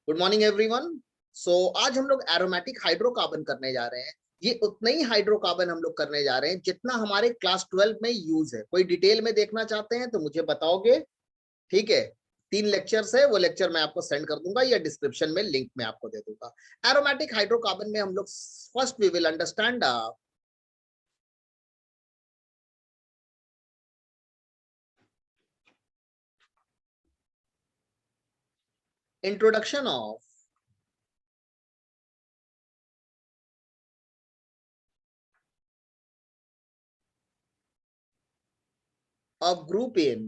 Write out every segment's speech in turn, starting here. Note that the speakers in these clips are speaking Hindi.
Good morning everyone. सो आज हम लोग एरोमेटिक हाइड्रोकार्बन करने जा रहे हैं। ये उतना ही हाइड्रोकार्बन हम लोग करने जा रहे हैं जितना हमारे क्लास 12 में यूज है। कोई डिटेल में देखना चाहते हैं तो मुझे बताओगे, ठीक है। 3 लेक्चर्स है, वो लेक्चर मैं आपको सेंड कर दूंगा या डिस्क्रिप्शन में लिंक में आपको दे दूंगा। एरोमेटिक हाइड्रोकार्बन में हम लोग first we will understand introduction of a group in,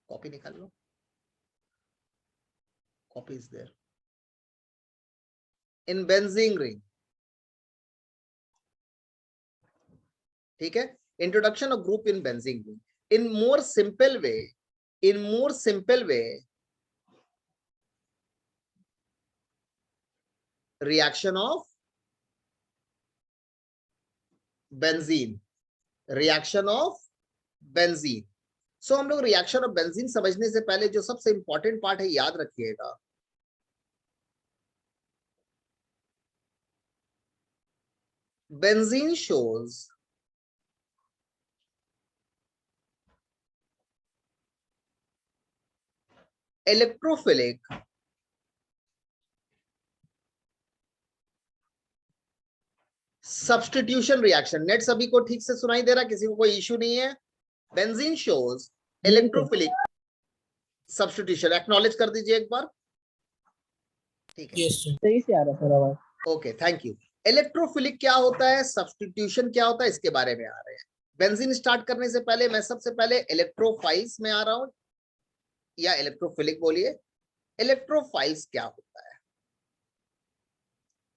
copy निकाल लो, copy is there, in benzene ring. ठीक है, introduction of group in benzene ring in more simple way, in more simple way, reaction of benzene, reaction of benzene। सो हम लोग रिएक्शन ऑफ बेंजीन समझने से पहले जो सबसे इंपॉर्टेंट पार्ट है याद रखिएगा, benzene shows electrophilic substitution reaction. Net सभी को ठीक से सुनाई दे रहा, किसी को कोई इश्यू नहीं है? Benzene shows electrophilic substitution, acknowledge कर दीजिए एक बार। ठीक है, सही से आ रहा है आवाज। Okay, thank you. इलेक्ट्रोफिलिक क्या होता है, सब्स्टिट्यूशन क्या होता है, इसके बारे में आ रहे हैं। बेंजीन स्टार्ट करने से पहले मैं सबसे पहले इलेक्ट्रोफाइल्स में आ रहा हूं, या इलेक्ट्रोफिलिक बोलिए। इलेक्ट्रोफाइल्स क्या होता है?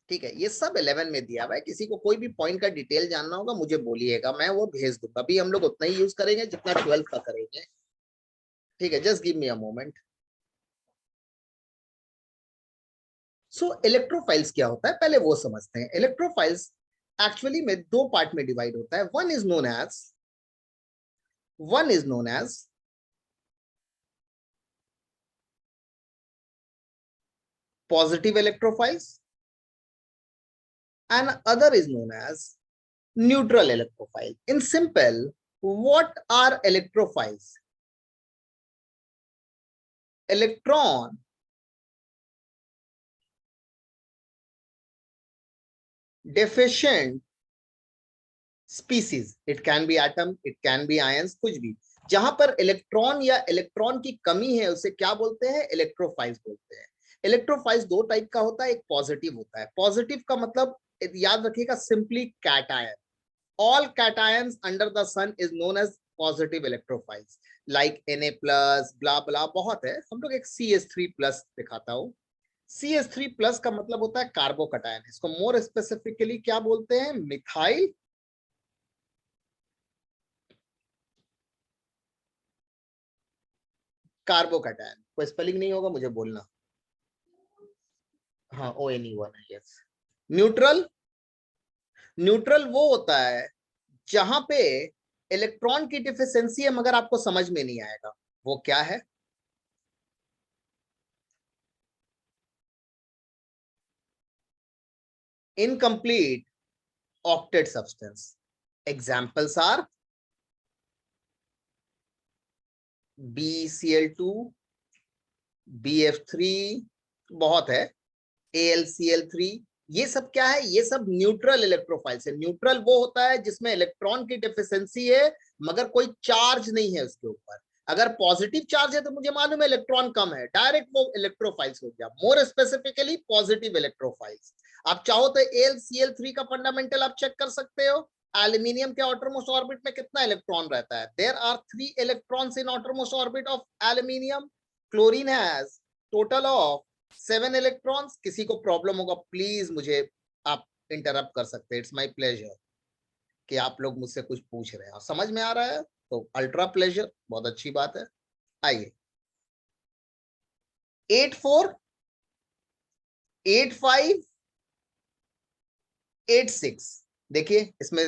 ठीक है, ये सब 11 में दिया हुआ है। किसी को कोई भी पॉइंट का डिटेल जानना होगा मुझे बोलिएगा, मैं वो भेज दूंगा। अभी हम लोग उतना ही यूज करेंगे जितना 12 का करेंगे। ठीक है, just give me a moment. So electrophiles क्या होता है पहले वो समझते हैं। इलेक्ट्रोफाइल्स एक्चुअली में दो पार्ट में डिवाइड होता है। One is known as positive electrophiles and other is known as neutral electrophile. In simple, what are electrophiles? Electron deficient species, it can be atom, it can be ions, कुछ भी जहां पर इलेक्ट्रॉन या इलेक्ट्रॉन की कमी है उसे क्या बोलते हैं? इलेक्ट्रोफाइल्स बोलते हैं। इलेक्ट्रोफाइल्स दो टाइप का होता है, एक पॉजिटिव होता है। पॉजिटिव का मतलब याद रखिएगा, simply cation. all cations under the sun is known as positive electrophiles like Na plus blah blah, बहुत है। हम लोग एक CH3 plus दिखाता हूँ। CH3 plus का मतलब होता है कार्बोकटायन। इसको मोर स्पेसिफिकली क्या बोलते हैं? Methyl carbocation. कोई स्पेलिंग नहीं होगा मुझे बोलना। हाँ, ONE1 है, यस। न्यूट्रल, न्यूट्रल वो होता है जहां पे इलेक्ट्रॉन की डिफिशियंसी है मगर आपको समझ में नहीं आएगा वो क्या है। Incomplete octet substance. Examples are BCl2, BF3, बहुत है, AlCl3। ये सब क्या है? ये सब न्यूट्रल इलेक्ट्रोफाइल्स है। न्यूट्रल वो होता है जिसमें इलेक्ट्रॉन की डिफिशियंसी है मगर कोई चार्ज नहीं है उसके ऊपर। अगर पॉजिटिव चार्ज है तो मुझे मालूम है इलेक्ट्रॉन कम है, डायरेक्ट वो इलेक्ट्रोफाइल्स हो गया। More specifically positive electrophiles. आप चाहो तो AlCl3 का फंडामेंटल आप चेक कर सकते हो। एल्यूमिनियम के आउटरमोस्ट ऑर्बिट में कितना इलेक्ट्रॉन रहता है? There are 3 electrons in outermost orbit of aluminium. Chlorine has total of 7 electrons. किसी को प्रॉब्लम होगा प्लीज मुझे आप इंटरप्ट कर सकते हैं। इट्स माय प्लेजर कि आप लोग मुझसे कुछ पूछ रहे हैं और समझ में आ रहा है तो अल्ट्रा प्लेजर, बहुत अच्छी बात है। आइए, 84, 85, 86। देखिए इसमें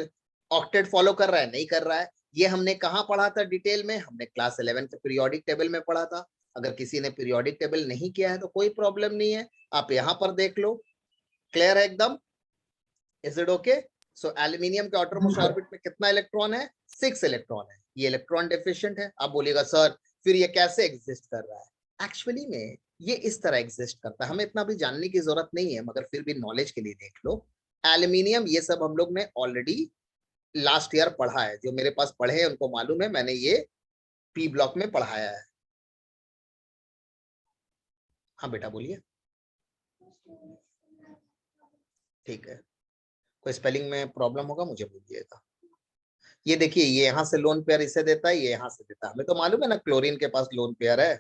ऑक्टेट फॉलो कर रहा है, नहीं कर रहा है। ये हमने कहाँ पढ़ा था डिटेल में? हमने क्लास 11 के पीरियोडिक टेबल में पढ़ा था। अगर किसी ने पीरियोडिक टेबल नहीं किया है तो कोई प्रॉब्लम नहीं है, आप यहाँ पर देख लो। क्लियर है एकदम? Is it okay? So aluminium के आउटरमोस्ट ऑर्बिट में कितना इलेक्ट्रॉन है? 6 इलेक्ट्रॉन है। ये इलेक्ट्रॉन डेफिशिएंट है। आप बोलिएगा सर फिर ये कैसे एग्जिस्ट कर रहा है? एक्चुअली में ये इस तरह एग्जिस्ट करता है, हमें इतना भी जानने की जरूरत नहीं है, मगर फिर भी नॉलेज के लिए देख लो। एल्यूमिनियम ये सब हम लोग ने ऑलरेडी लास्ट ईयर पढ़ा है। जो मेरे पास पढ़े हैं उनको मालूम है, मैंने ये पी ब्लॉक में पढ़ाया है। हाँ बेटा बोलिए। ठीक है, कोई स्पेलिंग में प्रॉब्लम होगा मुझे बोलिएगा। ये देखिए, ये यहाँ से लोन पेयर इसे देता है, ये यहाँ से देता है। हमें तो मालूम है ना क्लोरीन के पास लोन पेयर है।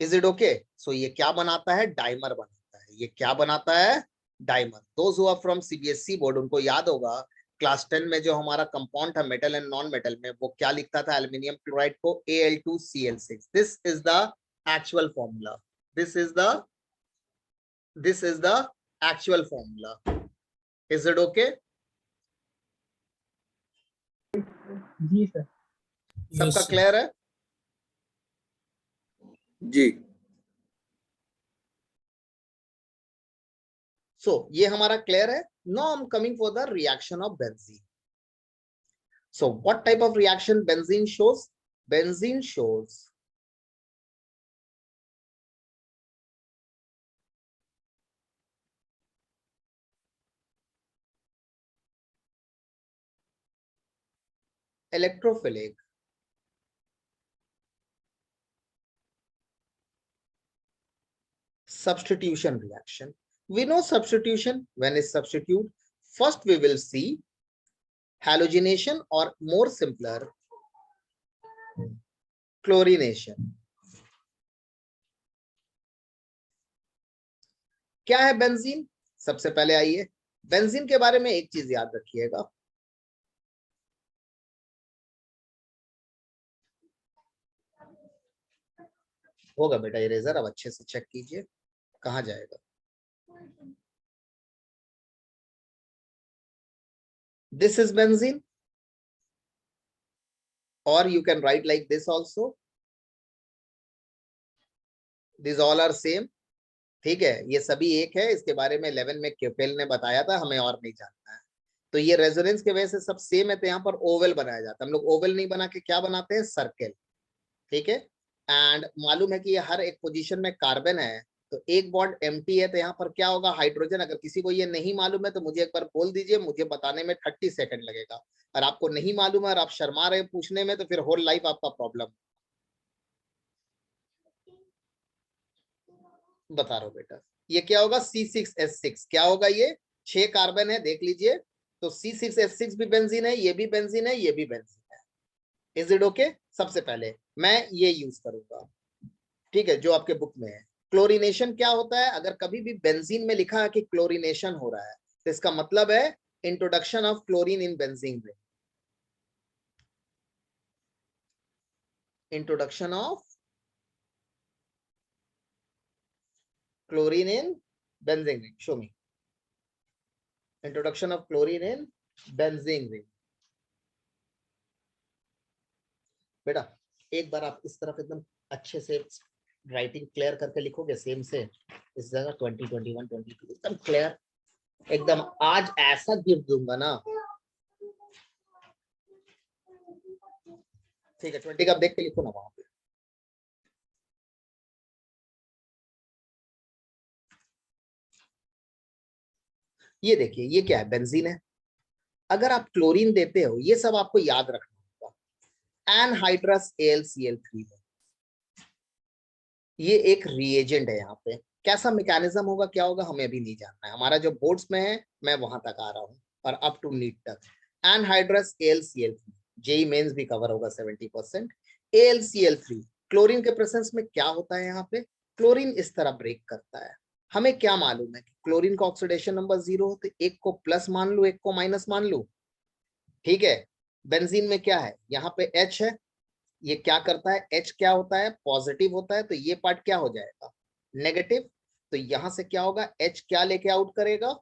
Is it okay? सो ये क्या बनाता है? डाइमर बनाता है। ये क्या बनाता है? Dimer. Those who are from CBSE board उनको याद होगा क्लास 10 में जो हमारा कंपाउंड था मेटल एंड नॉन मेटल में, वो क्या लिखता था एल्यूमिनियम क्लोराइड को? Al2Cl6। This is the actual formula. This is the actual formula. Is it okay? जी सर। सबका क्लियर है? जी। सो ये हमारा क्लियर है। Now I am coming for the reaction of benzene. So what type of reaction benzene shows? Benzene shows electrophilic substitution reaction. We know substitution. When is substitute? First we will see halogenation or more simpler chlorination. क्या है बेंजीन? सबसे पहले आइए बेंजीन के बारे में एक चीज याद रखिएगा। होगा बेटा इरेजर, अब अच्छे से चेक कीजिए कहाँ जाएगा। This is benzene, or you can write like this also. These all are same. ठीक है, ये सभी एक है। इसके बारे में 11 में क्यूपेल ने बताया था, हमें और नहीं जानना है। तो ये रेजोनेंस के वजह से सब सेम है, तो यहाँ पर ओवल बनाया जाता है। हम लोग ओवल नहीं बना के क्या बनाते हैं? सर्कल। ठीक है, एंड मालूम है कि ये हर एक पोजीशन में कार्बन है, तो एक बॉन्ड एम्प्टी है, तो यहाँ पर क्या होगा? हाइड्रोजन। अगर किसी को ये नहीं मालूम है तो मुझे एक बार बोल दीजिए, मुझे बताने में 30 सेकंड लगेगा। और आपको नहीं मालूम है और आप शर्मा रहे पूछने में, तो फिर होल लाइफ आपका प्रॉब्लम। बता रहा हूँ बेटा, ये क्या होगा? C6H6। क्या होगा ये? 6 कार्बन है, देख लीजिए। तो C6H6 भी बेंजीन है, ये भी बेंजीन है, ये भी बेंजीन है। Is it okay? सबसे पहले मैं ये यूज करूंगा, ठीक है, जो आपके बुक में है। क्लोरीनेशन क्या होता है? अगर कभी भी बेंजीन में लिखा है कि क्लोरीनेशन हो रहा है, तो इसका मतलब है introduction of chlorine in benzene ring. Introduction of chlorine in benzene ring. Show me. Introduction of chlorine in benzene ring. बेटा एक बार आप इस तरफ एकदम अच्छे से राइटिंग क्लियर करके लिखोगे सेम से। इस जगह 20, 21, 22 एकदम क्लियर, एकदम आज ऐसा गिफ्ट दूंगा ना। ठीक है, 20 का देख के लिखो ना वहां पे। ये देखिए, ये क्या है? बेंजीन है। अगर आप क्लोरीन देते हो, ये सब आपको याद रखना होगा। एनहाइड्रस AlCl3 है, ये एक रिएजेंट है। यहाँ पे कैसा मैकेनिज्म होगा, क्या होगा, हमें अभी नहीं जानना है। हमारा जो बोर्ड्स में है, मैं वहां तक आ रहा हूँ और अप टू नीट तक। एनहाइड्रस AlCl3 जेई मेंस भी कवर होगा 70%। AlCl3 क्लोरीन के प्रेजेंस में क्या होता है? यहाँ पे क्लोरीन इस तरह ब्रेक करता है। हमें क्या मालूम है कि क्लोरीन का ऑक्सीडेशन नंबर 0 हो, तो एक को प्लस मान लू, एक को माइनस मान लू। ठीक है, बेंजीन में क्या है? यहाँ पे H है, ये क्या करता है? H क्या होता है? पॉजिटिव होता है, तो ये पार्ट क्या हो जाएगा? नेगेटिव। तो यहां से क्या होगा? H क्या लेके आउट करेगा?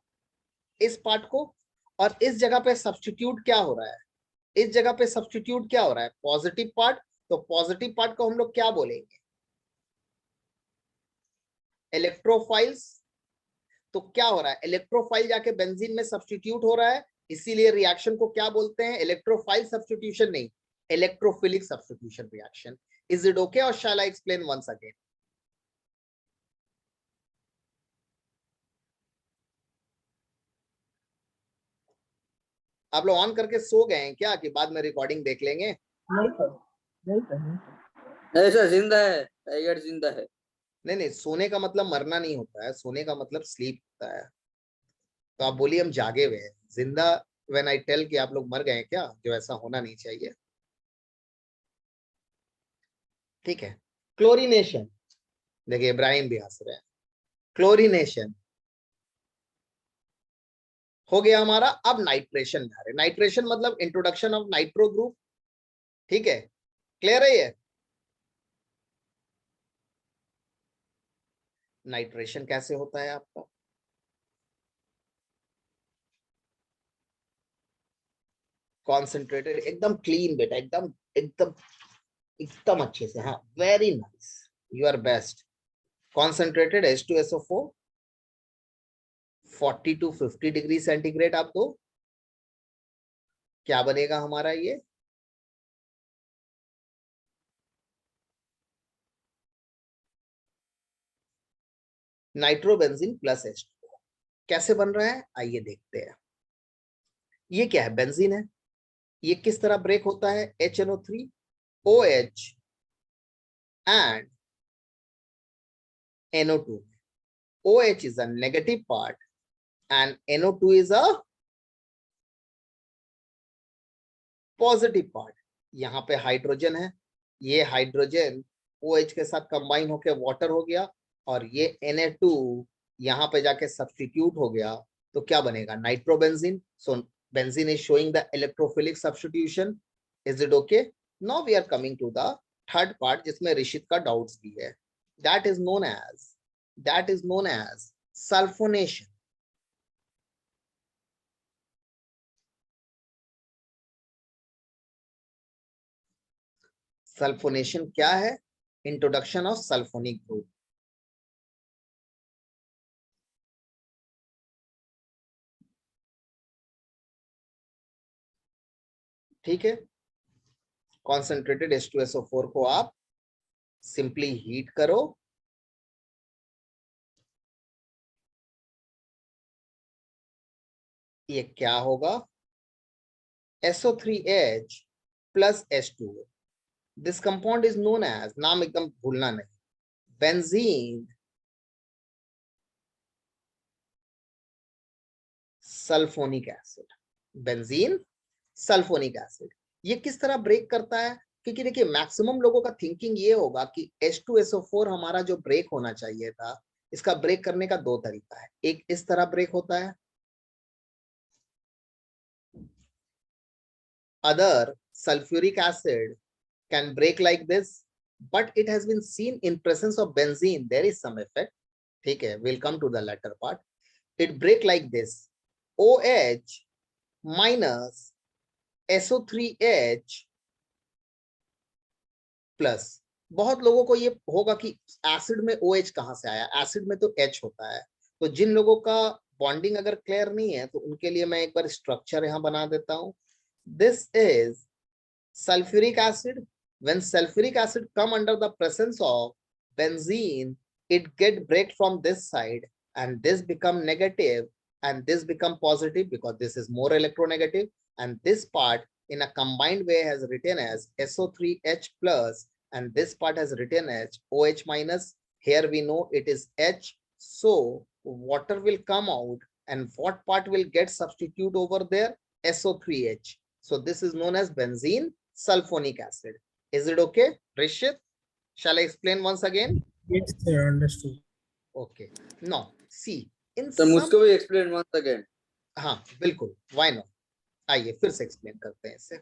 इस पार्ट को, और इस जगह पे सब्स्टिट्यूट क्या हो रहा है, इस जगह पे सब्स्टिट्यूट क्या हो रहा है, पॉजिटिव पार्ट। तो पॉजिटिव पार्ट को हम लोग क्या बोलेंगे, इलेक्ट्रोफाइल्स। तो क्या हो रहा है, इलेक्ट्रोफाइल जाके बेंजीन में सब्स्टिट्यूट हो रहा है, इसीलिए रिएक्शन को क्या बोलते हैं, इलेक्ट्रोफाइल सब्स्टिट्यूशन नहीं, electrophilic substitution reaction. Is it okay और शैल आई एक्सप्लेन वंस अगेन? आप लोग ऑन करके सो गए हैं क्या, कि बाद में रिकॉर्डिंग देख लेंगे? नहीं सर, नहीं सर, नहीं सर। ऐसा जिंदा है, टाइगर जिंदा है। नहीं नहीं, सोने का मतलब मरना नहीं होता है, सोने का मतलब स्लीप होता है। तो आप बोलिए हम जागे हुए हैं, जिंदा व्हेन आई टेल कि आप लोग मर गए हैं क्या, जो ऐसा होना नहीं चाहिए। ठीक है, क्लोरीनेशन। देखिए इब्राहिम भी हंस रहे हैं। क्लोरीनेशन हो गया हमारा। अब नाइट्रेशन में आ रहे, नाइट्रेशन मतलब इंट्रोडक्शन ऑफ नाइट्रो ग्रुप। ठीक है, क्लियर है ये? नाइट्रेशन कैसे होता है आपका, कॉन्सेंट्रेटेड, एकदम क्लीन बेटा, एकदम एकदम एकदम अच्छे से, हाँ very nice, you are best. Concentrated H2SO4 40 to 50 degree centigrade आप दो, क्या बनेगा हमारा ये, नाइट्रोबेंजीन प्लस H2O। कैसे बन रहा है आइए देखते हैं। ये क्या है, बेंजीन है। ये किस तरह ब्रेक होता है, HNO3 OH and NO2। OH is a negative part and NO2 is a positive part. यहाँ पे हाइड्रोजन है, ये हाइड्रोजन OH के साथ कंबाइन होके वाटर हो गया, और ये Na2 यहाँ पे जाके सब्स्टिट्यूट हो गया, तो क्या बनेगा, nitrobenzene. So benzene is showing the electrophilic substitution. Is it okay? Now we are coming to the third part, जिसमें ऋषित का डाउट्स भी है। That is known as sulphonation. Sulphonation क्या है, इंट्रोडक्शन ऑफ सल्फोनिक ग्रुप। ठीक है, कॉन्सेंट्रेटेड H2SO4 को आप सिंपली हीट करो, ये क्या होगा, SO3H plus H2O। This compound is known as, नाम एकदम भूलना नहीं, benzene sulphonic acid. Benzene sulphonic acid ये किस तरह ब्रेक करता है, क्योंकि देखिए मैक्सिमम लोगों का थिंकिंग ये होगा कि H2SO4 हमारा जो ब्रेक होना चाहिए था, इसका ब्रेक करने का दो तरीका है। एक इस तरह ब्रेक होता है, other sulfuric acid can break like this, but it has been seen in presence of benzene there is some effect. Okay, we'll come to the latter part. It break like this, OH minus SO3H plus. बहुत लोगों को ये होगा कि एसिड में OH कहां से आया, एसिड में तो H होता है। तो जिन लोगों का बॉन्डिंग अगर क्लियर नहीं है, तो उनके लिए मैं एक बार स्ट्रक्चर यहां बना देता हूं। This is sulfuric acid. When sulfuric acid come under the presence of benzene, it get break from this side, and this become negative, and this become positive because this is more electronegative, and this part in a combined way has written as SO3H plus, and this part has written as OH minus. Here we know it is H, so water will come out, and what part will get substitute over there, SO3H. So this is known as benzene sulfonic acid. Is it okay, Rishit? Shall I explain once again? Yes sir, understood. Okay. Now, see, in तो some, मुझको भी एक्सप्लेन वंस अगेन। हाँ बिल्कुल, why not? आइए फिर से एक्सप्लेन करते हैं इसे।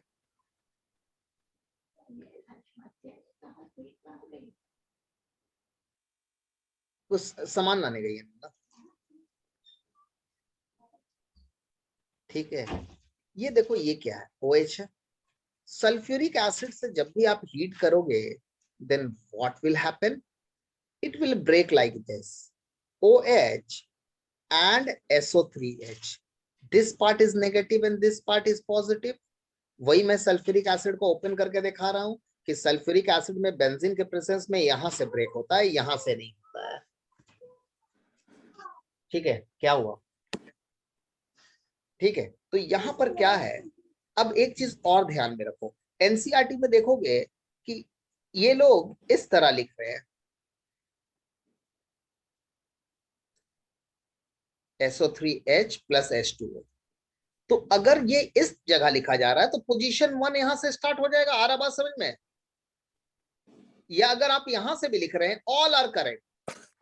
कुछ सामान लाने गई है ना, ठीक है, ये देखो ये क्या है, OH है। सल्फ्यूरिक एसिड से जब भी आप हीट करोगे, then what will happen, it will break like this, OH and SO3H, this part is negative and this part is positive। वही मैं सल्फ्यूरिक एसिड को ओपन करके दिखा रहा हूं कि सल्फ्यूरिक एसिड में बेंजीन के प्रेजेंस में यहां से ब्रेक होता है, यहां से नहीं होता है। ठीक है, क्या हुआ? ठीक है, तो यहां पर क्या है, अब एक चीज और ध्यान में रखो, एनसीईआरटी में देखोगे कि ये लोग इस तरह लिख रहे हैं, SO3H plus H2O। तो अगर ये इस जगह लिखा जा रहा है तो पोजीशन 1 यहां से स्टार्ट हो जाएगा। आ रहा बात समझ में? या अगर आप यहां से भी लिख रहे हैं, ऑल आर करेक्ट।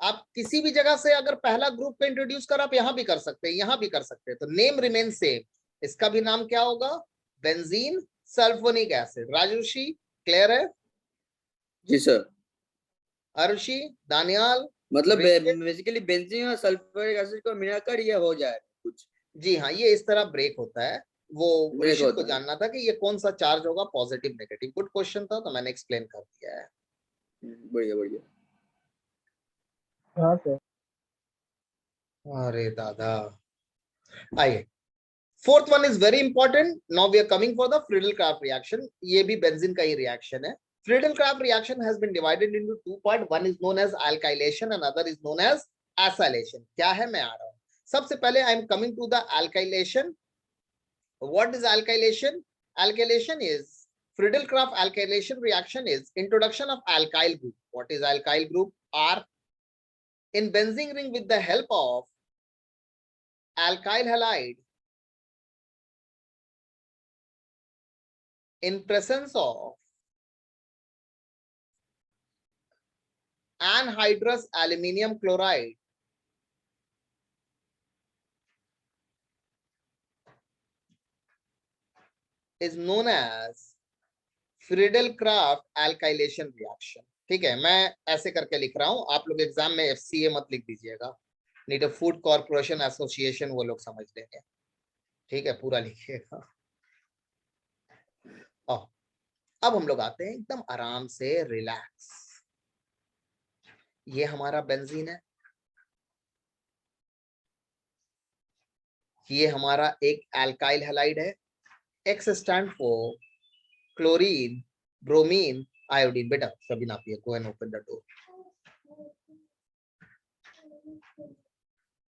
आप किसी भी जगह से अगर पहला ग्रुप को इंट्रोड्यूस कर, आप यहां भी कर सकते हैं, यहां भी कर सकते हैं, तो नेम रिमेन सेम। इसका भी नाम क्या होगा? Benzene sulphonic acid. Rajushi clear है? जी सर। अरुषि, दानियाल, मतलब ऋषिकेश? बेसिकली बेंजीन और सल्फ्यूरिक एसिड को मिलाकर ये हो जाए कुछ। जी हाँ, ये इस तरह ब्रेक होता है। वो ब्रेक ऋषि को होता है। जानना था कि ये कौन सा चार्ज होगा, पॉजिटिव नेगेटिव। गुड क्वेश्चन था, तो मैंने एक्सप्लेन कर दिया है। बढ़िया बढ़िया। हाँ सर। अरे दादा, आइए, fourth one is very important. Now we are coming for the Friedel Crafts reaction. ये भी बेंजीन का ही रिएक्शन है। Friedel Crafts reaction has been divided into two part, one is known as alkylation and other is known as acylation. क्या है, मैं आ रहा हूं। सबसे पहले I am coming to the alkylation. What is alkylation? Alkylation is Friedel-Crafts alkylation reaction is introduction of alkyl group. What is alkyl group? R. In benzene ring with the help of alkyl halide in presence of anhydrous aluminium chloride is known as Friedel-Crafts alkylation reaction। ठीक है, मैं ऐसे करके लिख रहा हूं, आप लोग एग्जाम में FCA मत लिख दीजिएगा, नहीं तो फूड कॉर्पोरेशन एसोसिएशन वो लोग समझ लेंगे। ठीक है, पूरा लिखिएगा। अब हम लोग आते हैं एकदम आराम से, रिलैक्स। ये हमारा बेंजीन है, ये हमारा एक एल्काइल हैलाइड है। X stand for chlorine, bromine, iodine. बेटा सभी नापिए, go and open the door.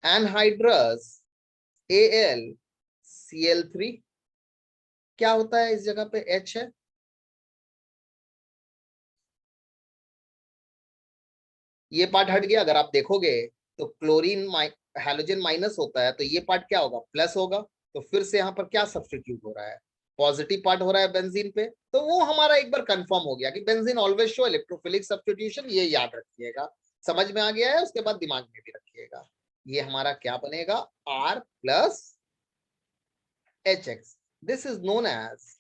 Anhydrous AlCl3। क्या होता है, इस जगह पे H है, ये पार्ट हट गया। अगर आप देखोगे तो क्लोरीन हैलोजन माइनस होता है, तो ये पार्ट क्या होगा, प्लस होगा। तो फिर से यहाँ पर क्या सब्स्टिट्यूट हो रहा है, पॉजिटिव पार्ट हो रहा है बेंजीन पे। तो वो हमारा एक बार कंफर्म हो गया कि benzene always show electrophilic substitution. ये याद रखिएगा, समझ में आ गया है, उसके बाद दिमाग में भी रखिएगा। ये हमारा क्या बनेगा, R plus HX। This is known as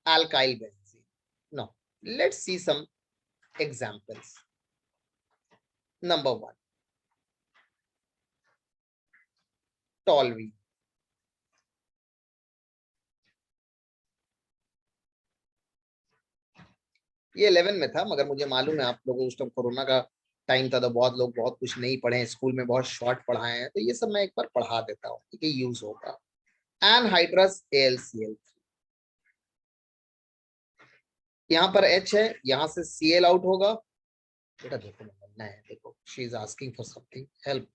alkyl benzene। Now let's see some examples। Number 1, toluene। ये 11 में था, मगर मुझे मालूम है आप लोगों, उस टाइम कोरोना का टाइम था, तो बहुत लोग बहुत कुछ नहीं पढ़े हैं, स्कूल में बहुत शॉर्ट पढ़ाए हैं, तो ये सब मैं एक बार पढ़ा देता हूँ, ठीक है, यूज होगा। Anhydrous AlCl। यहाँ पर H है, यहाँ से Cl आउट होगा। बेटा देखो, बनना है, देखो, she is asking for something, help.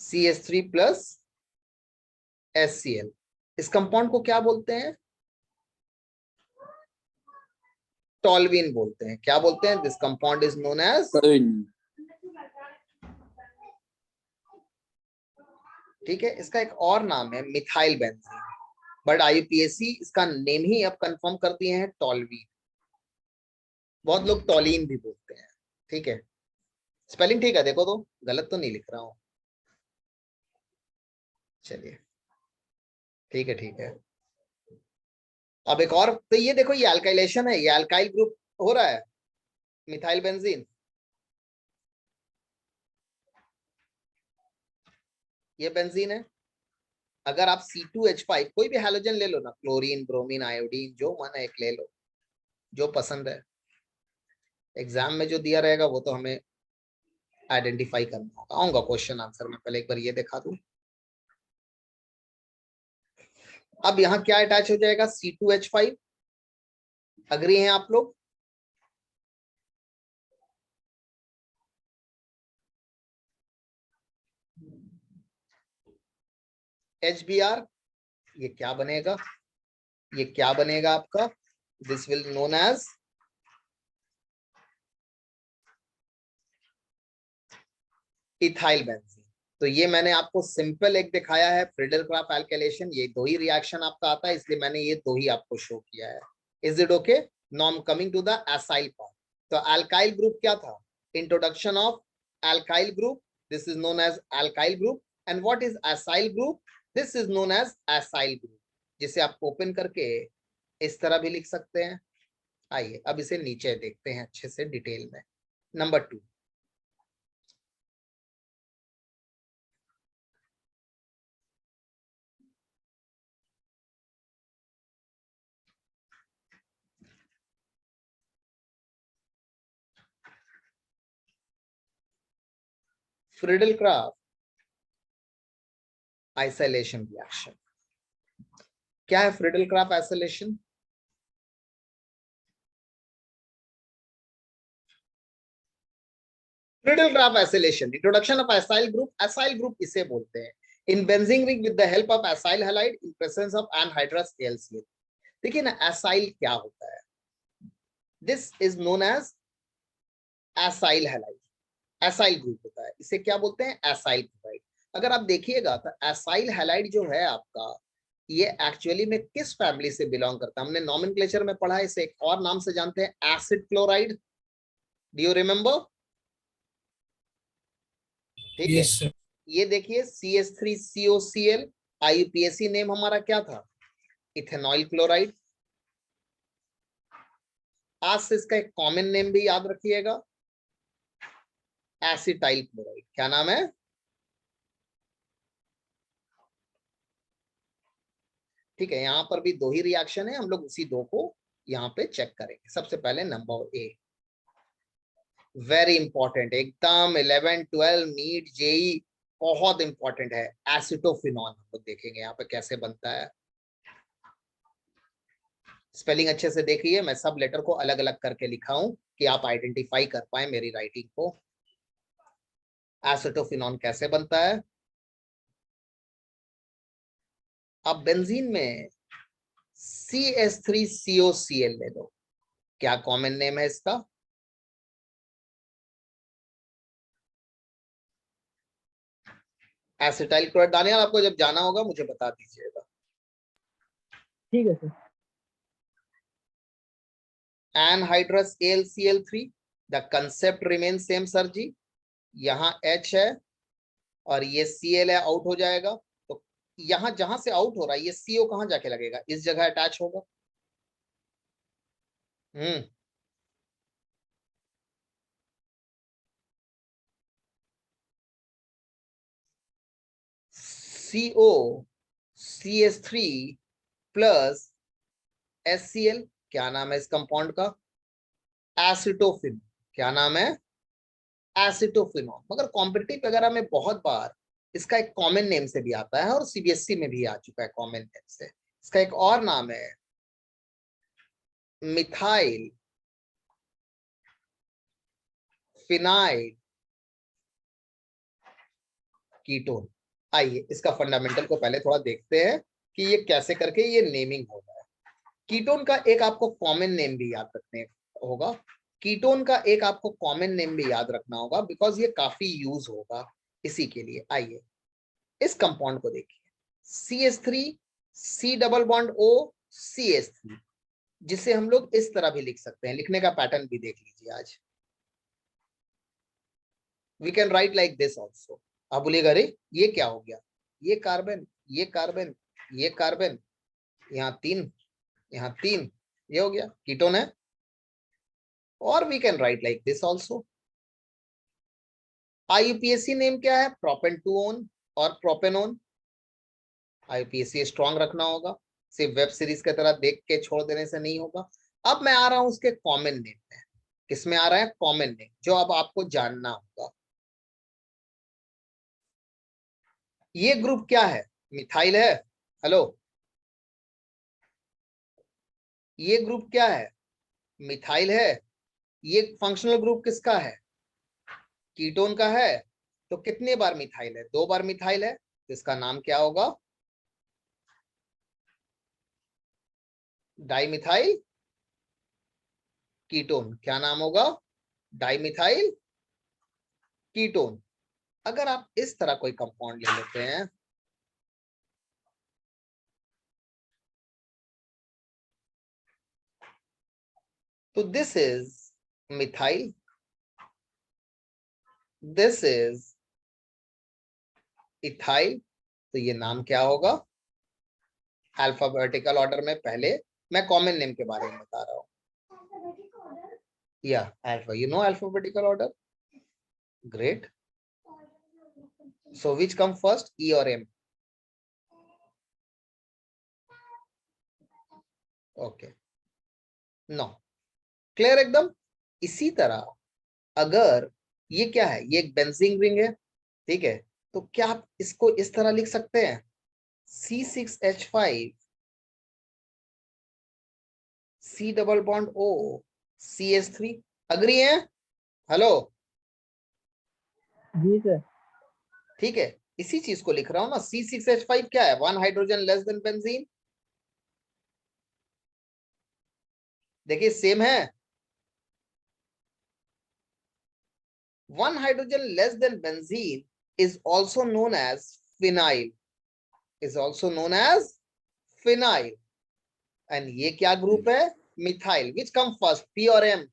CH3 plus HCl। इस कंपाउंड को क्या बोलते हैं, टॉल्वीन बोलते हैं। क्या बोलते हैं, this compound is known as, ठीक है, इसका एक और नाम है मिथाइल बेंजीन, बट IUPAC इसका नेम ही अब कंफर्म कर दिए हैं, टॉल्वीन। बहुत लोग टॉलीन भी बोलते हैं। ठीक है, स्पेलिंग ठीक है, देखो तो गलत तो नहीं लिख रहा हूं। चलिए, ठीक है, ठीक है। अब एक और, तो ये देखो ये अल्काइलेशन है, ये अल्काइल ग्रुप हो रहा है, मिथाइल बेंजीन, ये बेंजीन है। अगर आप C2H5 कोई भी हैलोजन ले लो ना, क्लोरीन, ब्रोमीन, आयोडीन, जो मन है एक ले लो, जो पसंद है। एग्जाम में जो दिया रहेगा वो तो हमें आइडेंटिफाई करना होगा। आऊंगा क्वेश्चन आंसर में, पहले एक बार ये दिखा दूं। अब यहाँ क्या अटैच हो जाएगा, C2H5। अग्री हैं आप लोग? HBr, ये क्या बनेगा, ये क्या बनेगा आपका, this will known as ethyl benzene. तो ये मैंने आपको सिंपल एक दिखाया है, फ्रीडल-क्राफ्ट एल्काइलेशन, ये दो ही रिएक्शन आपका आता है, इसलिए मैंने ये दो ही आपको शो किया है। Is it okay? Now I am coming to the acyl part. तो अल्काइल ग्रुप क्या था, introduction of alkyl group, this is known as alkyl group. And what is acyl group, this is known as acyl group, जिसे आप ओपन करके इस तरह भी लिख सकते हैं। आइए अब इसे नीचे देखते हैं अच्छे से डिटेल में। Number 2, Friedel Crafts acylation reaction. क्या है Friedel Crafts acylation? Friedel Crafts acylation, introduction of acyl group. Acyl group इसे बोलते हैं in benzene ring with the help of acyl halide in presence of anhydrous AlCl। देखिए ना एसाइल क्या होता है, this is known as acyl halide, acyl group होता है, इसे क्या बोलते हैं, एसाइल क्लोराइड। अगर आप देखिएगा तो एसाइल हैलाइड जो है आपका, ये एक्चुअली में किस फैमिली से बिलोंग करता है, हमने नॉमेनक्लेचर में पढ़ा है, इसे एक और नाम से जानते हैं, acid chloride. Do you remember? ठीक है, Yes, sir. ये देखिए CH3COCl, IUPAC नेम हमारा क्या था, इथेनॉइल क्लोराइड। आज से इसका एक कॉमन नेम भी याद रखिएगा, एसिटाइल क्लोराइड। क्या नाम है? ठीक है, यहां पर भी दो ही रिएक्शन है, हम लोग उसी दो को यहाँ पे चेक करेंगे। सबसे पहले नंबर ए, वेरी इंपॉर्टेंट, एकदम 11 12 नीट जेई बहुत इंपॉर्टेंट है, एसिटोफिनॉन। हम लोग देखेंगे यहाँ पे कैसे बनता है। स्पेलिंग अच्छे से देखिए, मैं सब लेटर को अलग अलग करके लिखा हूं कि आप आइडेंटिफाई कर पाए मेरी राइटिंग को। एसिटोफिनॉन कैसे बनता है, अब बेंजीन में CH3COCl ले लो, क्या कॉमन नेम है इसका, एसिटाइल क्लोराइड। दानियाल आपको जब जाना होगा मुझे बता दीजिएगा। ठीक है sir. Anhydrous AlCl3, the concept remain same sir जी। यहाँ H है और ये Cl है, आउट हो जाएगा। तो यहाँ जहां से आउट हो रहा है ये CO कहां जाके लगेगा, इस जगह अटैच होगा। COCH3 प्लस HCl, क्या नाम है इस कंपाउंड का, एसिटोफिन। क्या नाम है, एसिटोफिनॉल। मगर कॉम्पिटिटिव वगैरह में बहुत बार इसका एक कॉमन नेम से भी आता है और CBSE में भी आ चुका है कॉमन नेम से। इसका एक और नाम है मिथाइल फिनाइल कीटोन। आइए इसका फंडामेंटल को पहले थोड़ा देखते हैं कि ये कैसे करके ये नेमिंग होता है। कीटोन का एक आपको कॉमन नेम भी याद रखने होगा, कीटोन का एक आपको कॉमन नेम भी याद रखना होगा, बिकॉज ये काफी यूज होगा इसी के लिए। आइए इस कंपाउंड को देखिए, CH3 C double bond O CH3, जिसे हम लोग इस तरह भी लिख सकते हैं, लिखने का पैटर्न भी देख लीजिए आज। We can write like this also. आप बोलिएगा अरे ये क्या हो गया, ये कार्बन, ये कार्बन, ये कार्बन, यहाँ 3, यहाँ 3, ये हो गया कीटोन है। और we can write like this also. IUPAC name क्या है? प्रोपेंटून और प्रोपेनोन। आईयूपीएसी स्ट्रॉन्ग रखना होगा, सिर्फ वेब सीरीज की तरह देख के छोड़ देने से नहीं होगा। अब मैं आ रहा हूं उसके कॉमन नेम में। किसमें आ रहा है? कॉमन नेम, जो अब आपको जानना होगा। ये ग्रुप क्या है? मिथाइल है। हेलो, ये ग्रुप क्या है? मिथाइल है। ये फंक्शनल ग्रुप किसका है? कीटोन का है। तो कितने बार मिथाइल है? 2 बार मिथाइल है, तो इसका नाम क्या होगा? Dimethyl ketone. क्या नाम होगा? Dimethyl ketone. अगर आप इस तरह कोई कंपाउंड ले लेते हैं, तो this is methyl, this is ethyl, तो ये नाम क्या होगा? अल्फाबेटिकल ऑर्डर में पहले, मैं कॉमन नेम के बारे में बता रहा हूं। या alpha, you know alphabetical order, great. So which come first, E और एम? ओके, नो, क्लियर एकदम। इसी तरह अगर ये क्या है? ये एक बेंजीन रिंग है, ठीक है। तो क्या आप इसको इस तरह लिख सकते हैं? C6H5 C double bond O CH3। Agree है? हेलो, जी सर। ठीक है। इसी चीज को लिख रहा हूं ना। C6H5 क्या है? 1 हाइड्रोजन लेस देन बेंजीन। देखिए सेम है। 1 hydrogen less than benzene is also known as phenyl, is also known as phenyl। And ये क्या ग्रुप है? Methyl. Which come first, P और M?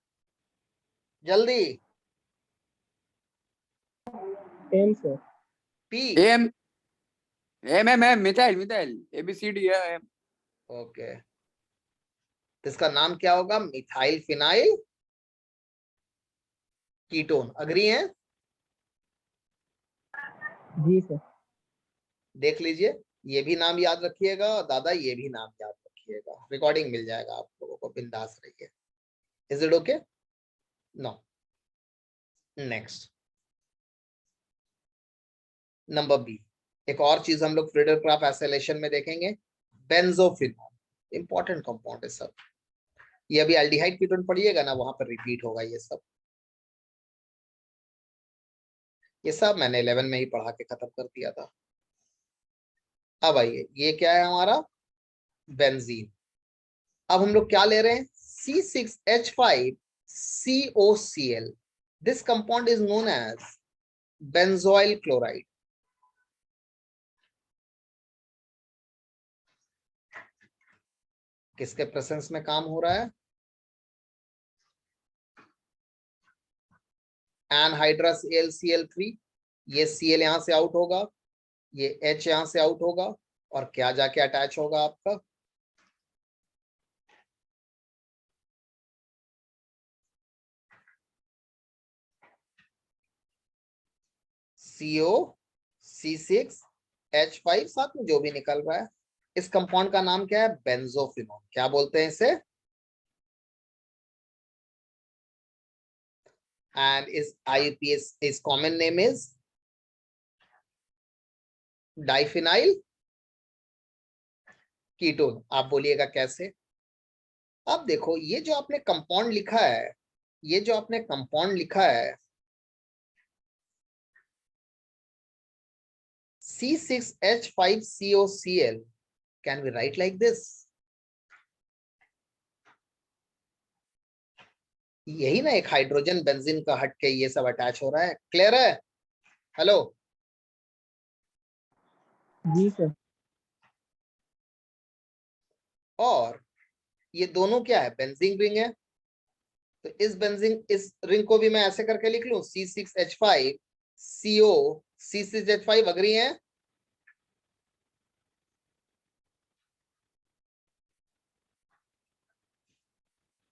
जल्दी। M sir. P। M M M M methyl methyl ABCD M. Okay, तो इसका नाम क्या होगा? Methyl phenyl ketone. अग्री है? जी सर। देख लीजिए, ये भी नाम याद रखिएगा और दादा ये भी नाम याद रखिएगा। रिकॉर्डिंग मिल जाएगा आप लोगों को, बिंदास रहिए। Is it okay? No. Next, number B. एक और चीज हम लोग फ्रीडरक्राफ्ट एसिलेशन में देखेंगे, बेंजोफिनॉल। इंपॉर्टेंट कंपाउंड है सब। ये अभी एल्डिहाइड कीटोन पढ़िएगा ना, वहां पर रिपीट होगा ये सब। ये सब मैंने 11 में ही पढ़ा के खत्म कर दिया था। अब आइए, ये क्या है हमारा? बेंजीन। अब हम लोग क्या ले रहे हैं? C6H5COCl। This compound is known as benzoyl chloride. किसके प्रेजेंस में काम हो रहा है? Anhydrous AlCl3। ये Cl यहां से आउट होगा, ये H यहां से आउट होगा, और क्या जाके अटैच होगा आपका? CO C6H5, साथ में जो भी निकल रहा है। इस कंपाउंड का नाम क्या है? बेंजोफिनोल। क्या बोलते हैं इसे? and is IUPAC, his common name is diphenyl ketone. आप बोलिएगा कैसे? अब देखो, ये जो आपने कंपाउंड लिखा है, ये जो आपने कंपाउंड लिखा है C6H5COCl, can we write like this? यही ना, एक हाइड्रोजन बेंजीन का हट के ये सब अटैच हो रहा है। क्लियर है? हेलो, जी सर। और ये दोनों क्या है? बेंजीन रिंग है। तो इस बेंजीन, इस रिंग को भी मैं ऐसे करके लिख लूं, C6H5CO C6H5। अग्री है?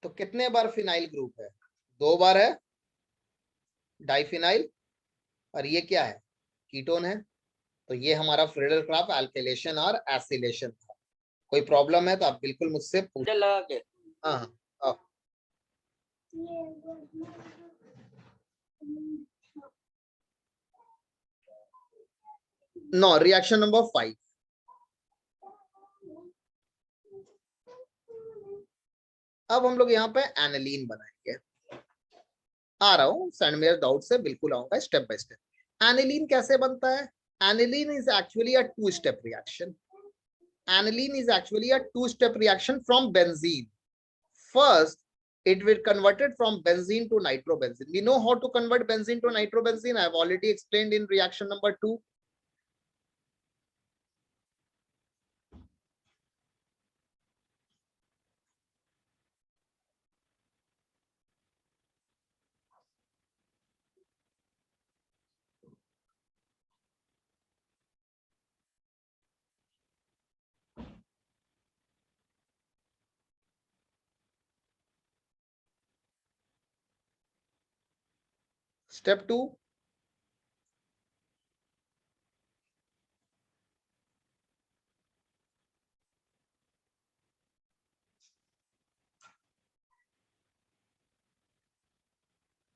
तो कितने बार फिनाइल ग्रुप है? 2 बार है डाइफिनाइल, और ये क्या है? कीटोन है। तो ये हमारा फ्रीडल क्राफ्ट एल्किलेशन और एसिलेशन था। कोई प्रॉब्लम है तो आप बिल्कुल मुझसे पूछ। लगा के हाँ हाँ। No, reaction number 5। अब हम लोग यहाँ पे एनालीन बनाएंगे। आ रहा हूँ, सेंड मेरे डाउट से बिल्कुल आऊंगा स्टेप बाय स्टेप। एनालीन कैसे बनता है? Aniline is actually a two step reaction. Aniline is actually a 2-step reaction from benzene. First, it will converted from benzene to nitrobenzene. We know how to convert benzene to nitrobenzene. I have already explained in reaction number 2. Step 2,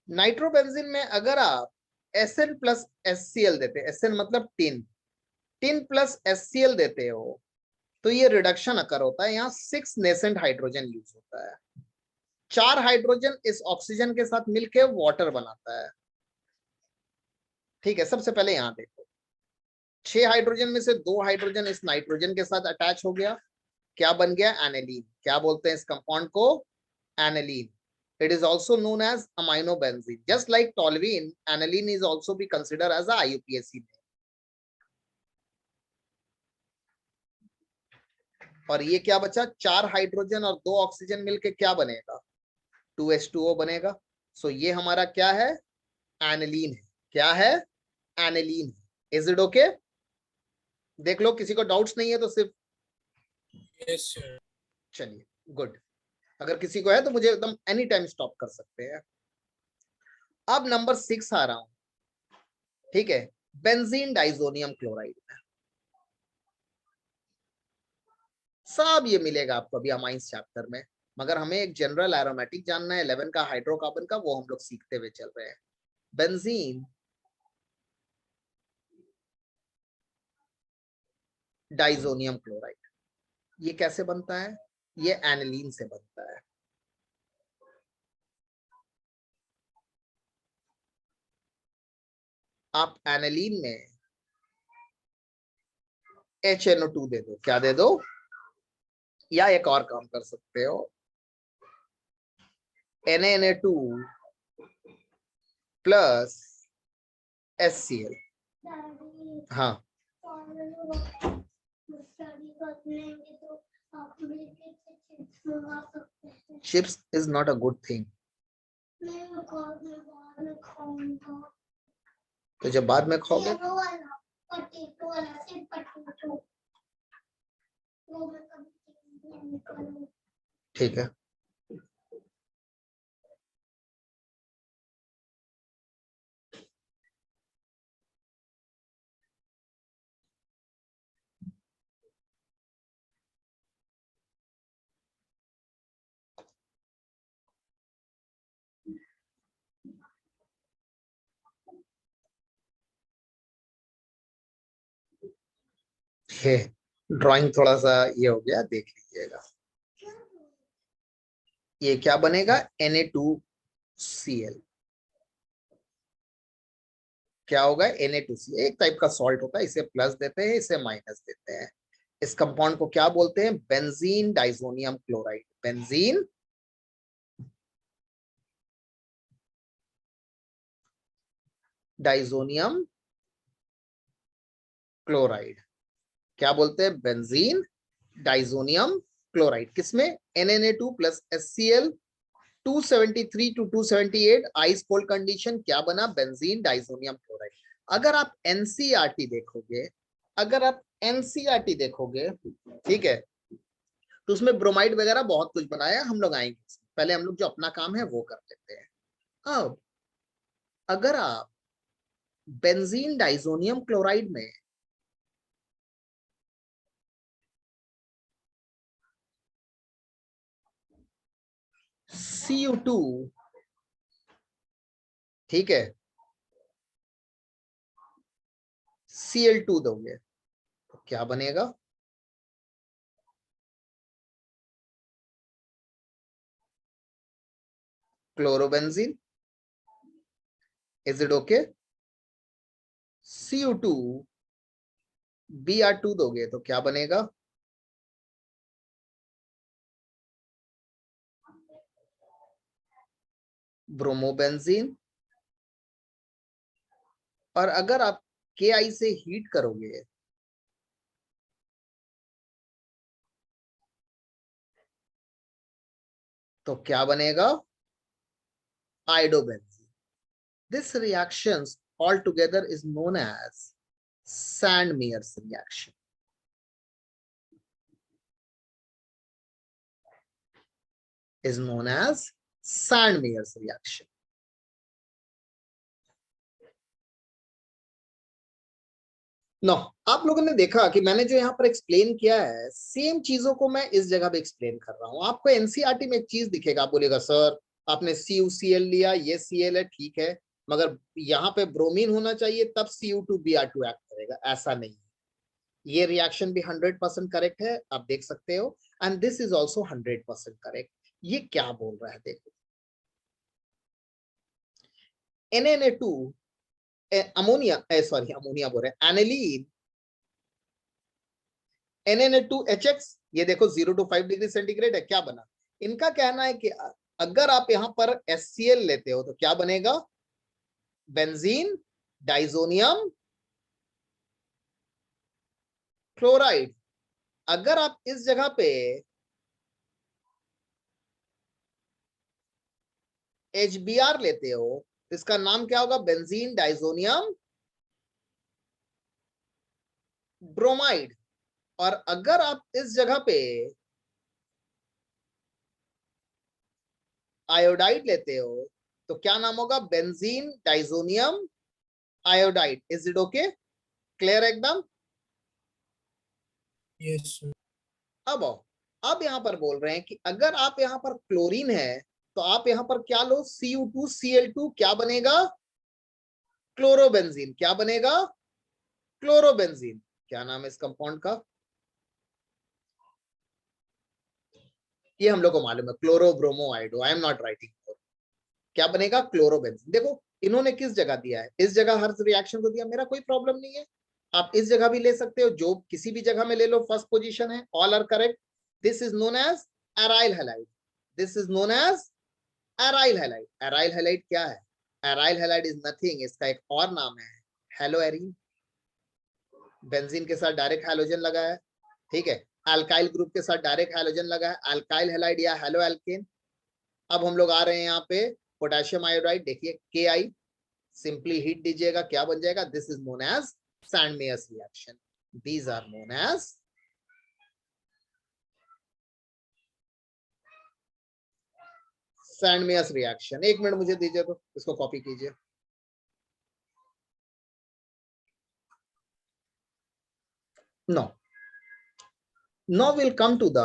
nitrobenzene में अगर आप Sn प्लस HCl देते, Sn मतलब टिन प्लस HCl देते हो, तो ये रिडक्शन अकर होता है। यहाँ 6 नेसेंट हाइड्रोजन यूज होता है। 4 हाइड्रोजन इस ऑक्सीजन के साथ मिलकर वाटर बनाता है। ठीक है, सबसे पहले यहाँ देखो, 6 हाइड्रोजन में से 2 हाइड्रोजन इस नाइट्रोजन के साथ अटैच हो गया, क्या बन गया? एनालीन। क्या बोलते हैं इस कंपाउंड को? Aniline. It is also known as aminobenzene. Just like toluene, aniline is also be considered as a IUPAC name. और ये क्या बचा? 4 हाइड्रोजन और 2 ऑक्सीजन मिलके क्या बनेगा? 2H2O बनेगा। सो ये हमारा क्या है? एनालीन है। क्या है? एनालीन है। Is it okay? देख लो, किसी को डाउट्स नहीं है तो सिर्फ यस सर। चलिए, गुड। अगर किसी को है तो मुझे एकदम एनी टाइम स्टॉप कर सकते हैं। अब नंबर 6 आ रहा हूं, ठीक है, बेंजीन डाइजोनियम क्लोराइड। सब ये मिलेगा आपको अभी अमाइंस चैप्टर में, मगर हमें एक जनरल एरोमेटिक जानना है 11 का हाइड्रोकार्बन का, वो हम लोग सीखते हुए चल रहे हैं। बेंजीन डाइजोनियम क्लोराइड, ये कैसे बनता है? ये एनिलीन से बनता है। आप एनिलीन में HNO2 दे दो। क्या दे दो? या एक और काम कर सकते हो, Na2 प्लस HCl। हाँ, chips is not a good thing. तो जब बाद में खाओगे, ठीक है। ये ड्राइंग थोड़ा सा ये हो गया, देख लीजिएगा। ये क्या बनेगा? Na2Cl। क्या होगा? Na2Cl एक टाइप का सॉल्ट होता है, इसे प्लस देते हैं, इसे माइनस देते हैं। इस कंपाउंड को क्या बोलते हैं? Benzene diazonium chloride. Benzene diazonium chloride. क्या बोलते हैं? Benzene diazonium chloride. किसमें? Na2 plus HCl 273 to 278 ice cold condition, क्या बना? Benzene diazonium chloride. अगर आप एनसीईआरटी देखोगे, अगर आप एनसीईआरटी देखोगे, ठीक है, तो उसमें ब्रोमाइड वगैरह बहुत कुछ बनाया, हम लोग आएंगे। पहले हम लोग जो अपना काम है वो कर लेते हैं। अब अगर आप बेंजीन डाइजोनियम क्लोराइड में Cu2, ठीक है, Cl2 दोगे तो क्या बनेगा? Chlorobenzene. Is it okay? Cu2 Br2 दोगे तो क्या बनेगा? ब्रोमोबेंजीन। और अगर आप Ki से हीट करोगे तो क्या बनेगा? Iodobenzene. This reactions altogether is known as Sandmeyer's reaction. Is known as Sandmeyer's reaction. No, आप लोगों ने देखा कि मैंने जो यहाँ पर एक्सप्लेन किया है सेम चीजों को मैं इस जगह पे एक्सप्लेन कर रहा हूँ। आपको एनसीईआरटी में एक चीज दिखेगा, आप बोलेगा सर आपने CuCl लिया, ये Cl है, ठीक है, मगर यहाँ पे ब्रोमीन होना चाहिए तब Cu2Br2 एक्ट करेगा। ऐसा नहीं है, ये रिएक्शन भी 100% करेक्ट है, आप देख सकते हो, and this is also 100% correct. ये क्या बोल रहा है देखो, Na2 अमोनिया, सॉरी अमोनिया बोल रहे हैं, एनिलीन Na2HX, ये देखो 0 to 5 डिग्री सेंटीग्रेड है, क्या बना? इनका कहना है कि अगर आप यहां पर HCl लेते हो तो क्या बनेगा? Benzene diazonium chloride. अगर आप इस जगह पे HBr लेते हो तो इसका नाम क्या होगा? Benzene diazonium bromide. और अगर आप इस जगह पे आयोडाइड लेते हो तो क्या नाम होगा? Benzene diazonium iodide. Is it okay? Clear एकदम? Yes, sir. अब आओ, अब यहां पर बोल रहे हैं कि अगर आप यहां पर क्लोरीन है तो आप यहां पर क्या लो? Cu2Cl2, क्या बनेगा? क्लोरोबेंजीन। क्या बनेगा? क्लोरोबेंजीन। क्या नाम है इस कंपाउंड का? ये हम लोग को मालूम है, chlorobromoiodo. I am not writing. क्या बनेगा? क्लोरोबेंजीन। देखो इन्होंने किस जगह दिया है, इस जगह हर रिएक्शन को दिया, मेरा कोई प्रॉब्लम नहीं है, आप इस जगह भी ले सकते हो, जो किसी भी जगह में ले लो, फर्स्ट पोजीशन है, all are correct. This is known as aryl halide. This is known as aryl halide. Aryl halide क्या है? एराइल हैलाइड इज नथिंग, इसका एक और नाम है हेलोएरीन। बेंजीन के साथ डायरेक्ट हाइड्रोजन लगा है, ठीक है, अल्काइल ग्रुप के साथ डायरेक्ट हाइड्रोजन लगा है, अल्काइल हैलाइड या हेलो एल्केन। अब हम लोग आ रहे हैं यहाँ पे पोटेशियम आयोडाइड, देखिए Ki, सिंपली हीट दीजिएगा, क्या बन जाएगा? This is known as Sandmeyer's reaction. These are known as Sandmeyer's reaction. एक मिनट मुझे दीजिए, तो इसको कॉपी कीजिए। No, now we'll come to the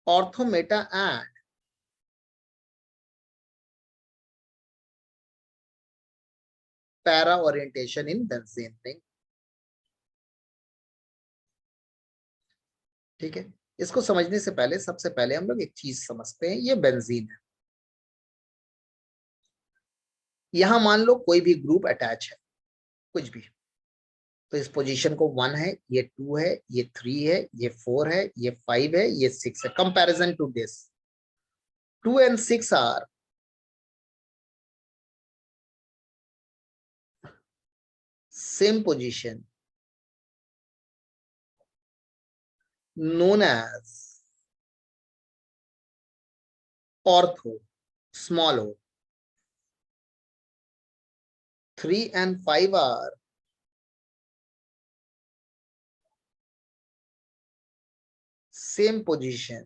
ortho meta and para orientation in benzene ring। ठीक है, इसको समझने से पहले सबसे पहले हम लोग एक चीज समझते हैं, ये बेंजीन है। यहां मान लो कोई भी ग्रुप अटैच है, कुछ भी, तो इस पोजीशन को 1 है, ये 2 है, ये 3 है, ये 4 है, ये 5 है, ये 6 है। Comparison to this, 2 and 6 are same position, known as ortho, small o. 3 and 5 are same position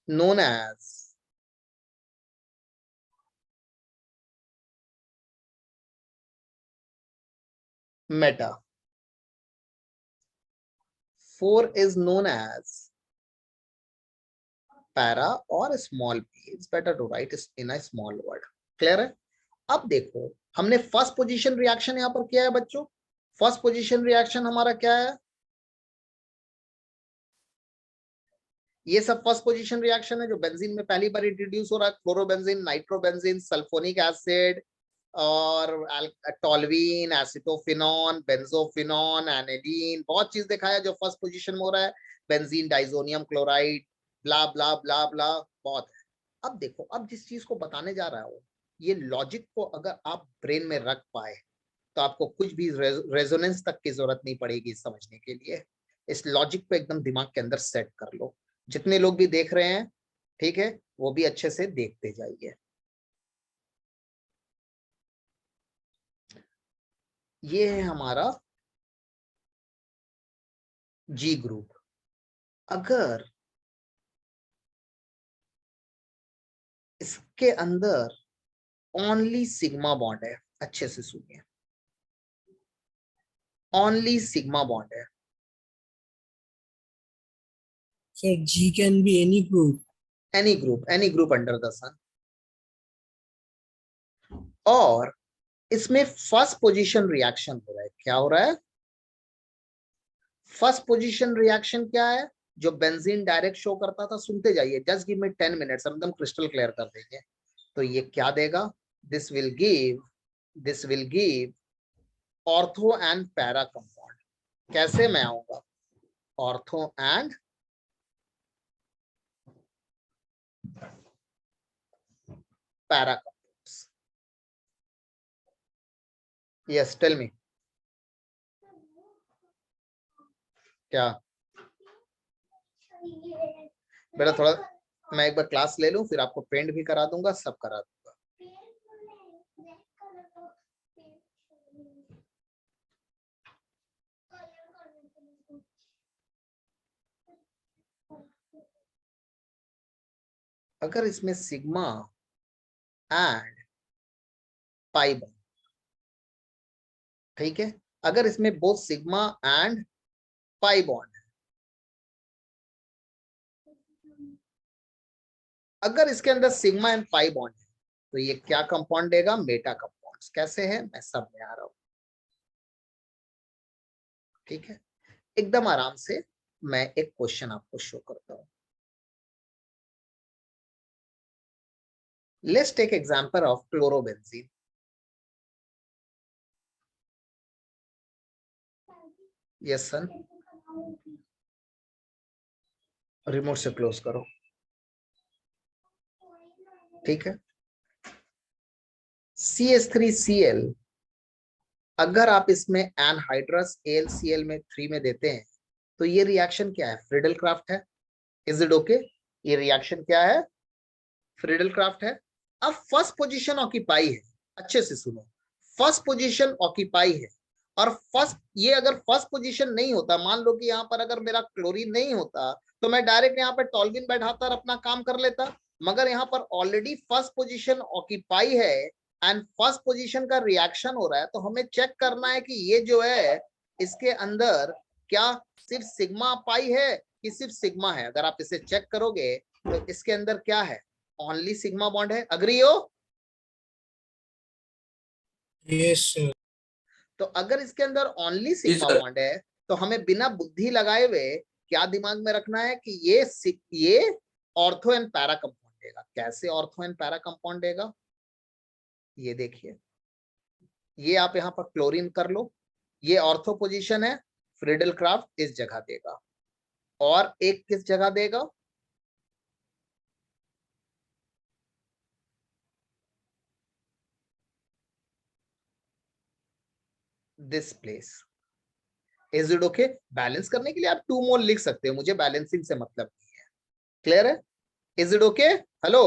known as meta. 4 is known as para or small p. It's better to write in a small word. Clear है? अब देखो हमने फर्स्ट पोजीशन रिएक्शन यहां पर किया है बच्चों. फर्स्ट पोजीशन रिएक्शन हमारा क्या है? ये सब फर्स्ट पोजीशन रिएक्शन है जो बेंजीन में पहली बार इंट्रोड्यूस हो रहा है. क्लोरोबेंजीन, नाइट्रोबेंजीन, सल्फोनिक एसिड और टोल्यूइन, एसिटोफिनॉन, बेंजोफिनॉन, एनेडीन, बहुत चीज देखा है जो फर्स्ट पोजीशन में हो रहा है. बेंजीन डाइजोनियम क्लोराइड, ब्ला ब्ला ब्ला ब्ला, बहुत है. अब देखो, अब जिस चीज को बताने जा रहा हूं, ये लॉजिक को अगर आप ब्रेन में रख पाए तो आपको कुछ भी रेजोनेंस तक की जरूरत नहीं पड़ेगी समझने के लिए. इस लॉजिक को एकदम दिमाग के अंदर सेट कर लो. जितने लोग भी देख रहे हैं, ठीक है, वो भी अच्छे से देखते जाइए. ये है हमारा जी ग्रुप. अगर इसके अंदर ओनली सिग्मा बॉन्ड है, अच्छे से सुनिए, ओनली सिग्मा बॉन्ड है. Sir, G can be any group. any group under the sun. और इसमें फर्स्ट पोजीशन रिएक्शन हो रहा है. क्या हो रहा है? फर्स्ट पोजीशन रिएक्शन क्या है? जो बेंजीन डायरेक्ट शो करता था, सुनते जाइए, जस्ट गिव मी 10 मिनट्स, एकदम क्रिस्टल क्लियर कर देंगे. तो ये क्या देगा? This will give ortho and para compound. कैसे मैं आऊंगा? Ortho and para compounds. Yes, tell me. क्या बेटा, थोड़ा मैं एक बार क्लास ले लूं, फिर आपको पेंट भी करा दूंगा, सब करा दूंगा. अगर इसमें सिग्मा एंड पाई बॉन्ड, ठीक है, अगर इसमें both sigma and pi bond, अगर इसके अंदर सिग्मा एंड पाई बॉन्ड है, तो ये क्या कंपाउंड देगा? Meta compounds. कैसे है? मैं सब में आ रहा हूं. ठीक है, एकदम आराम से मैं एक क्वेश्चन आपको शो करता हूं. Let's take example of chlorobenzene. Yes sir, remote से क्लोज करो. ठीक है, CH3Cl, अगर आप इसमें एनहाइड्रस AlCl में 3 में देते हैं तो ये रिएक्शन क्या है? फ्रीडल क्राफ्ट है. Is it okay? ये रिएक्शन क्या है? फ्रीडल क्राफ्ट है. अब फर्स्ट पोजीशन ऑक्यूपाई है. अच्छे से सुनो, फर्स्ट पोजीशन ऑक्यूपाई है. और ये अगर फर्स्ट पोजीशन नहीं होता, मान लो कि यहाँ पर अगर मेरा क्लोरीन नहीं होता, तो मैं डायरेक्ट यहाँ पर टॉल्विन बैठाता और अपना काम कर लेता. मगर यहाँ पर ऑलरेडी फर्स्ट पोजीशन ऑक्यूपाई है एंड फर्स्ट पोजीशन का रिएक्शन हो रहा है. तो हमें चेक करना है कि ये जो है, इसके अंदर क्या सिर्फ सिग्मा पाई है कि सिर्फ सिग्मा है. अगर आप इसे चेक करोगे तो इसके अंदर क्या है? ओनली सिग्मा बॉन्ड है. अग्री हो? Yes, sir. तो अगर इसके अंदर ओनली सिग्मा बॉन्ड है तो हमें बिना बुद्धि लगाए हुए क्या दिमाग में रखना है कि ये ऑर्थो एंड पैरा कंपाउंड देगा. कैसे ऑर्थो एंड पैरा कंपाउंड देगा? ये देखिए, ये आप यहां पर क्लोरीन कर लो, ये ऑर्थो पोजीशन है, फ्रीडल क्राफ्ट इस जगह देगा. और एक किस जगह देगा? This place. Is it okay? Balance करने के लिए आप 2 मोल लिख सकते हो, मुझे बैलेंसिंग से मतलब नहीं है. क्लियर है? Is it okay? Hello.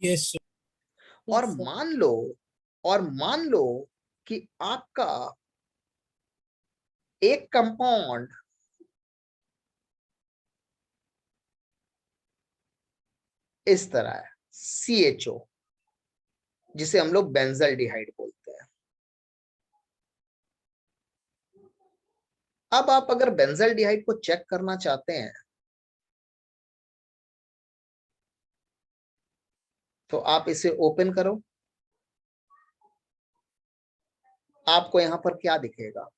Yes, sir. और मान लो कि आपका एक कंपाउंड इस तरह है, CHO, जिसे हम लोग बेंजल्डिहाइड बोलते हैं। अब आप अगर बेंजल्डिहाइड को चेक करना चाहते हैं तो आप इसे ओपन करो, आपको यहां पर क्या दिखेगा,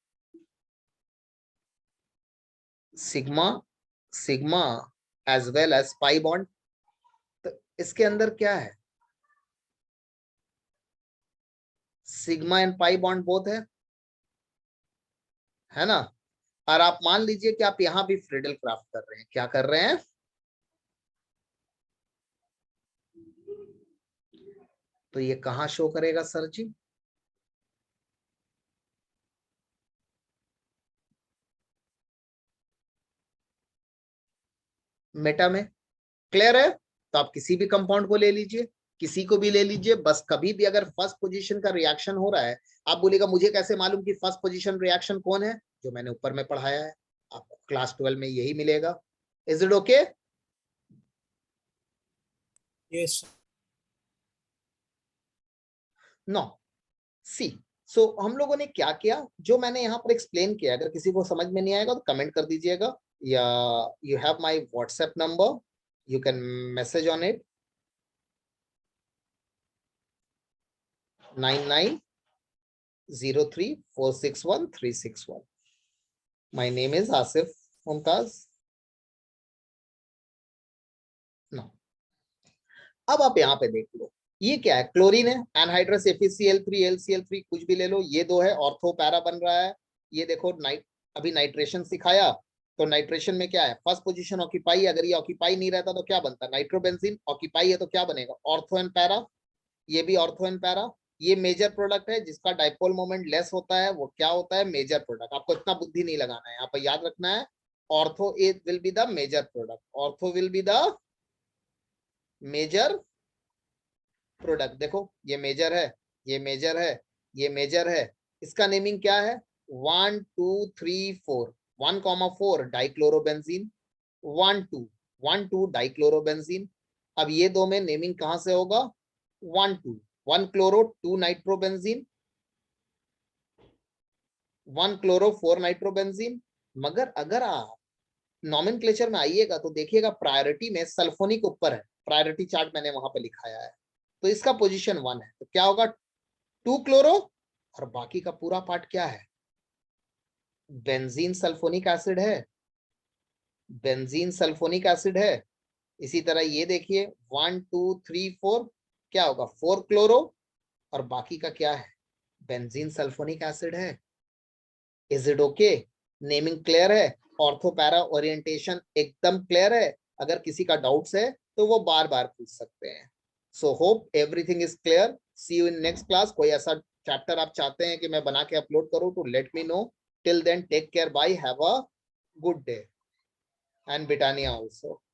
sigma, sigma as well as pi bond. तो इसके अंदर क्या है, sigma and pi bond both है ना। और आप मान लीजिए कि आप यहां भी फ्रीडल क्राफ्ट कर रहे हैं, क्या कर रहे हैं, तो ये कहां शो करेगा सर जी, मेटा में। क्लियर है। तो आप किसी भी कंपाउंड को ले लीजिए, किसी को भी ले लीजिए, बस कभी भी अगर फर्स्ट पोजीशन का रिएक्शन हो रहा है, आप बोलेगा मुझे कैसे मालूम कि फर्स्ट पोजीशन रिएक्शन कौन है, जो मैंने ऊपर में पढ़ाया है, आपको क्लास 12 में यही मिलेगा। Is it okay? Yes. No, see. So हम लोगों ने क्या किया, जो मैंने यहाँ पर एक्सप्लेन किया, अगर किसी को समझ में नहीं आएगा तो कमेंट कर दीजिएगा, या you have my WhatsApp number, you can message on it 9903461361। My name is Asif Mumtaz. No, अब आप यहाँ पे देख लो, ये क्या है, क्लोरीन है, एनहाइड्रस FeCl3 LCl3 कुछ भी ले लो, ये दो है, ऑर्थो पैरा बन रहा है। ये देखो अभी नाइट्रेशन सिखाया, तो नाइट्रेशन में क्या है, फर्स्ट पोजीशन ऑक्यूपाई, अगर ये ऑक्यूपाई नहीं रहता तो क्या बनता, नाइट्रोबेंजीन। ऑक्यूपाई है तो क्या बनेगा, ऑर्थो एंड पैरा, ये भी ऑर्थो एंड पैरा। ये मेजर प्रोडक्ट है, जिसका डाइपोल मोमेंट लेस होता है, वो क्या होता है, मेजर प्रोडक्ट। आपको इतना बुद्धि नहीं लगाना है, यहाँ पर याद रखना है, ortho is will be the major product, ortho will be the major product. देखो ये मेजर है, ये मेजर है, ये मेजर है, इसका नेमिंग क्या है, 1 2 3 4, 1,4 डाइक्लोरोबेंजीन, 1 2 1 2 डाइक्लोरोबेंजीन। अब ये दो में नेमिंग कहां से होगा, 1 2 1 क्लोरो 2 नाइट्रोबेंजीन, 1 क्लोरो 4 नाइट्रोबेंजीन। मगर अगर आप नॉमेनक्लेचर में आइएगा तो देखिएगा प्रायोरिटी में सल्फोनिक ऊपर है, प्रायोरिटी चार्ट मैंने वहां पे लिखाया है, तो इसका पोजीशन 1 है, तो क्या होगा, 2 क्लोरो, और बाकी का पूरा पार्ट क्या है, बेंजीन सल्फोनिक एसिड है, बेंजीन सल्फोनिक एसिड है। इसी तरह ये देखिए 1 2 3 4, क्या होगा, 4 क्लोरो, और बाकी का क्या है, बेंजीन सल्फोनिक एसिड है। Is it okay, naming clear है, ऑर्थो पैरा ओरिएंटेशन एकदम क्लियर है। अगर किसी का डाउट्स है तो वो बार बार पूछ सकते हैं। So hope everything is clear. See you in next class. कोई ऐसा चैप्टर आप चाहते हैं कि मैं बना के अपलोड करूं तो let me know. Till then take care, bye, have a good day, and Britannia also.